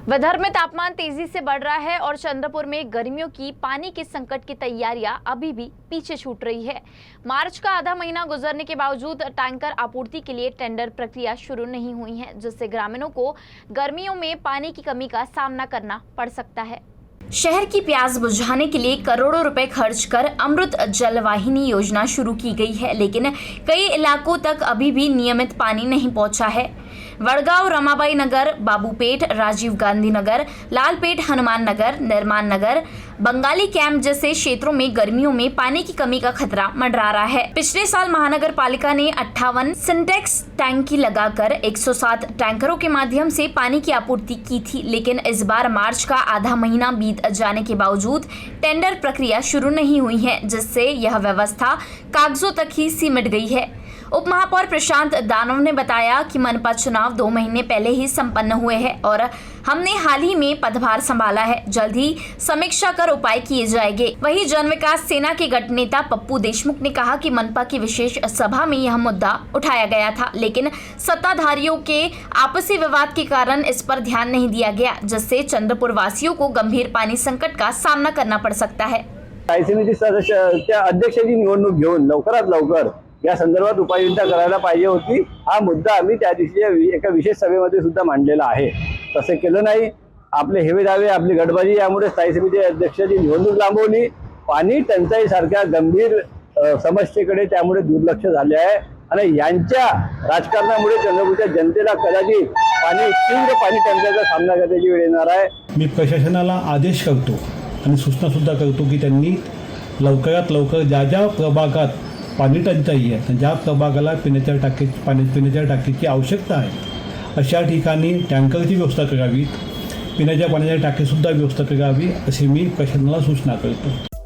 विदर्भ में तापमान तेजी से बढ़ रहा है और चंद्रपुर में गर्मियों की पानी के संकट की तैयारियां अभी भी पीछे छूट रही है। मार्च का आधा महीना गुजरने के बावजूद टैंकर आपूर्ति के लिए टेंडर प्रक्रिया शुरू नहीं हुई है, जिससे ग्रामीणों को गर्मियों में पानी की कमी का सामना करना पड़ सकता है। शहर की प्यास बुझाने के लिए करोड़ों रुपए खर्च कर अमृत जल वाहिनी योजना शुरू की गई है, लेकिन कई इलाकों तक अभी भी नियमित पानी नहीं पहुंचा है। वडगांव, रमाबाई नगर, बाबूपेट, राजीव गांधी नगर, लालपेट, हनुमान नगर, निर्माण नगर, बंगाली कैंप जैसे क्षेत्रों में गर्मियों में पानी की कमी का खतरा मंडरा रहा है। पिछले साल महानगर पालिका ने 58 सिंटेक्स टैंकी लगाकर 107 टैंकरों के माध्यम से पानी की आपूर्ति की थी, लेकिन इस बार मार्च का आधा महीना बीत जाने के बावजूद टेंडर प्रक्रिया शुरू नहीं हुई है, जिससे यह व्यवस्था कागजों तक ही सिमट गई है। उप महापौर प्रशांत दानव ने बताया कि मनपा चुनाव 2 महीने पहले ही संपन्न हुए हैं और हमने हाल ही में पदभार संभाला है। जल्द ही समीक्षा कर उपाय किए जाएंगे। वहीं जन विकास सेना के गठ नेता पप्पू देशमुख ने कहा कि मनपा की विशेष सभा में यह मुद्दा उठाया गया था, लेकिन सत्ताधारियों के आपसी विवाद के कारण इस पर ध्यान नहीं दिया गया, जिससे चंद्रपुर वासियों को गंभीर पानी संकट का सामना करना पड़ सकता है। समिती सदस्याच्या अध्यक्षाची निवडणूक घेऊन लवकरात लवकर या संदर्भात उपाययोजना करायला पाहिजे होती। हा मुद्दा आम्ही त्या दिवशी एका विशेष सभेमध्ये सुद्धा मांडलेला आहे। तसे केलं नाही। आपले हेवे दावे, आपली गडबडी यामुळे स्थायी समिती अध्यक्षाची निवडणूक लांबवली। पाणी टंचाई सारख्या गंभीर समस्येकडे त्यामुळे दुर्लक्ष झाले आहे आणि यांच्या राजकारणामुळे चंद्रपूरच्या जनतेला कदाचित तीव्र पाणी टंचाईचा सामना करण्याची वेळ येणार आहे। मी प्रशासनाला आदेश करतो आणि सूचना सुद्धा करतो की त्यांनी लवकरात लवकर ज्या प्रभागात पाणी टंचाई आहे, ज्या प्रभागाला पिण्याच्या टाकीची आवश्यकता आहे अशा ठिकाणी टँकरची व्यवस्था करावी, पिण्याच्या पाण्याच्या टाकीसुद्धा व्यवस्था करावी अशी मी प्रशासनाला सूचना करतो।